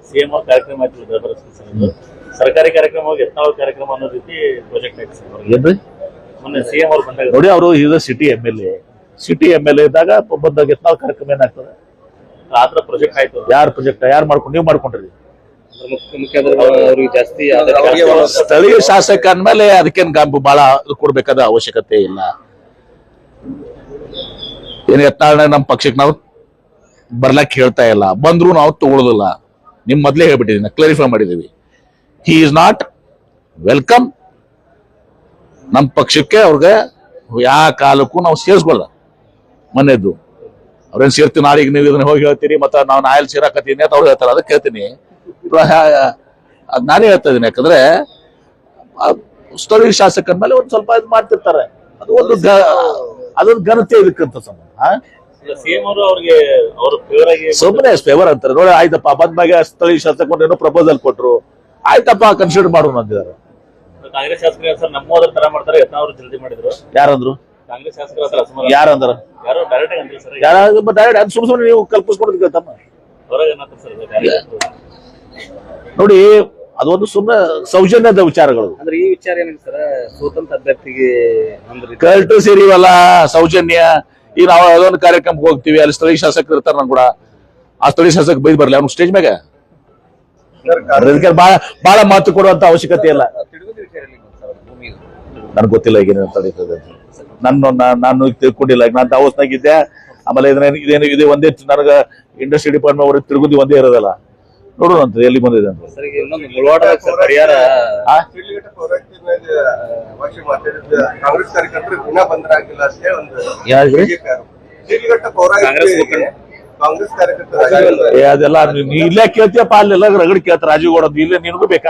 CM ಅವ್ರ ಕಾರ್ಯಕ್ರಮ ಆಯ್ತು, ಸರ್ಕಾರಿ ಕಾರ್ಯಕ್ರಮ ಯತ್ನಾಳ್ ಕಾರ್ಯಕ್ರಮ ಅನ್ನೋ ರೀತಿ ಪ್ರಾಜೆಕ್ಟ್ ಆಯ್ತು ಸರ್. ಏನ್ರಿ ಮೊನ್ನೆ ಸಿಎಂ ಅವ್ರು ಬಂದಾಗ ನೋಡಿ, ಅವರು ಈಗ ಸಿಟಿ ಎಂ ಎಲ್ ಎ ಇದ್ದಾಗ ಬಂದಾಗ ಯತ್ನಾಳ್ ಕಾರ್ಯಕ್ರಮ ಏನಾಗ್ತದೆ? ಆತರ ಪ್ರಾಜೆಕ್ಟ್ ಆಯ್ತು. ಯಾರು ಪ್ರಾಜೆಕ್ಟ್ ಯಾರು ಮಾಡ್ಕೊಂಡು ನೀವು ಮಾಡ್ಕೊಂಡ್ರಿ? ಮುಖ್ಯಮಂತ್ರಿ ಜಾಸ್ತಿ ಸ್ಥಳೀಯ ಶಾಸಕ ಅಂದ್ಮೇಲೆ ಅದಕ್ಕೇನ್ ಬಹಳ ಕೊಡ್ಬೇಕಾದ ಅವಶ್ಯಕತೆ ಇಲ್ಲ. ಏನ್ ಯತ್ನಾಳ್ ನಮ್ಮ ಪಕ್ಷಕ್ಕೆ ನಾವು ಬರ್ಲಕ್ ಹೇಳ್ತಾ ಇಲ್ಲ, ಬಂದ್ರು ನಾವು ತಗೊಳ್ಳೋದಿಲ್ಲ. ನಿಮ್ ಮೊದ್ಲೇ ಹೇಳ್ಬಿಟ್ಟಿದೀನಿ, ಕ್ಲಾರಿಫೈ ಮಾಡಿದೀವಿ. ಹಿ ಈಸ್ ನಾಟ್ ವೆಲ್ಕಮ್ ನಮ್ಮ ಪಕ್ಷಕ್ಕೆ. ಅವ್ರಿಗೆ ಯಾವ ಕಾಲಕ್ಕೂ ನಾವು ಸೇರಿಸ್ಕೊಳ್ಳ. ಮನೆಯದ್ದು ಅವ್ರೇನ್ ಸೇರ್ತೀವಿ, ನಾಳೆಗೆ ನೀವು ಇದನ್ನ ಹೋಗಿ ಹೇಳ್ತೀರಿ, ಮತ್ತೆ ನಾವು ನಾಯಲ್ಲಿ ಸೇರಾಕತ್ತೀನಿ ಅಂತ ಅವ್ರು ಹೇಳ್ತಾರೆ. ಅದಕ್ಕೆ ಹೇಳ್ತೀನಿ, ನಾನೇ ಹೇಳ್ತಾ ಇದೀನಿ. ಯಾಕಂದ್ರೆ ಸ್ಥಳೀಯ ಶಾಸಕರ ಮೇಲೆ ಒಂದ್ ಸ್ವಲ್ಪ ಇದು ಮಾಡ್ತಿರ್ತಾರೆ. ಅದು ಅದೊಂದು ಘನತೆ ಇದಕ್ಕಂತ ಸಂಬಂಧ. ಸಿಎಂ ಅವರು ಅವ್ರಿಗೆ ಅವ್ರ ಫೇವರ್ ಆಗಿ ಸುಮ್ಮನೆ ಫೇವರ್ ಅಂತಾರೆ. ನೋಡಿ, ಆಯ್ತಪ್ಪ ಬಂದಾಗ ಸ್ಥಳೀಯ ಶಾಸಕ ಏನೋ ಪ್ರಪೋಸಲ್ ಕೊಟ್ರು, ಆಯ್ತಪ್ಪ ಕನ್ಸಿಡರ್ ಮಾಡೋಣ ಅಂತಿದ್ದಾರೆ. ಕಾಂಗ್ರೆಸ್ ಶಾಸಕರು ಸರ್ ನಮ್ಮೋದ್ರ ತರ ಮಾಡ್ತಾರೆ, ಯತ್ನಾಳ್ ಅವರು ಜಲ್ದಿ ಮಾಡಿದ್ರು. ಯಾರಂದ್ರು? ಕಾಂಗ್ರೆಸ್ ಶಾಸಕರು ಯಾರಂದ್ರ? ಯಾರೋ ಡೈರೆಕ್ಟ್ ಅಂತೀವಿ ಸರ್. ಡೈರೆಕ್ಟ್ ಅದು ಸುಮ್ಮನೆ ನೀವು ಕಲ್ಪಿಸ್ಕೊಡೋದಕ್ಕೆ ತಮ್ಮ ಹೊರಗೆ ಏನಂತ ಸರ್ ನೋಡಿ, ಅದೊಂದು ಸುಮ್ಮನೆ ಸೌಜನ್ಯದ ವಿಚಾರಗಳು. ಅಂದ್ರೆ ಈ ವಿಚಾರ ಏನಿದೆ ಸರ್, ಸ್ವತಂತ್ರ ಅಭ್ಯರ್ಥಿಗೆ ಕಲ್ಟು ಸೇರಿವಲ್ಲ ಸೌಜನ್ಯ. ಈಗ ನಾವು ಅದೊಂದು ಕಾರ್ಯಕ್ರಮಕ್ಕೆ ಹೋಗ್ತೀವಿ, ಅಲ್ಲಿ ಸ್ಥಳೀಯ ಶಾಸಕರು ಇರ್ತಾರೆ. ನನ್ ಕೂಡ ಆ ಸ್ಥಳೀಯ ಶಾಸಕ ಬೈದ್ ಬರ್ಲಿ ಅವ್ನು ಸ್ಟೇಜ್ ಮ್ಯಾಗ. ಬಹಳ ಮಾತು ಕೊಡುವಂತ ಅವಶ್ಯಕತೆ ಇಲ್ಲ. ನನ್ಗೆ ಗೊತ್ತಿಲ್ಲ ಈಗ ಏನೇನು ತಡೀತದೆ. ನಾನು ತಿಳ್ಕೊಂಡಿಲ್ಲ. ಈಗ ನಾನು ದಾವೋಸ್ನಾಗಿದ್ದೆ. ಆಮೇಲೆ ಇದೇನು ಇದೆ ಒಂದೇ, ನನಗ ಇಂಡಸ್ಟ್ರಿ ಡಿಪಾರ್ಟ್ಮೆಂಟ್ ಅವ್ರಿಗೆ ತಿರುಗುದಿ ಒಂದೇ ಇರೋದಲ್ಲ. ನೋಡೋಣ ಅಂತ ಎಲ್ಲಿ ಬಂದಿದೆ ಅಂತ. ಪರಿಹಾರ ಕಾಂಗ್ರೆಸ್ ಕಾರ್ಯಕರ್ತರು ದಿನ ಬಂದರಾಗಿಲ್ಲ ಅಷ್ಟೇ ಒಂದು ಕಾಂಗ್ರೆಸ್ ಕಾರ್ಯಕರ್ತರು ಅದೆಲ್ಲ ಇಲ್ಲೇ ಕೇಳ್ತೀಯಪ್ಪ, ಅಲ್ಲೆಲ್ಲ ರಗಡ್ ಕೇಳ್ತಾರೆ. ರಾಜೀವ್ ಗೌಡ ಇಲ್ಲೇ ನಿನಗೂ ಬೇಕಾ?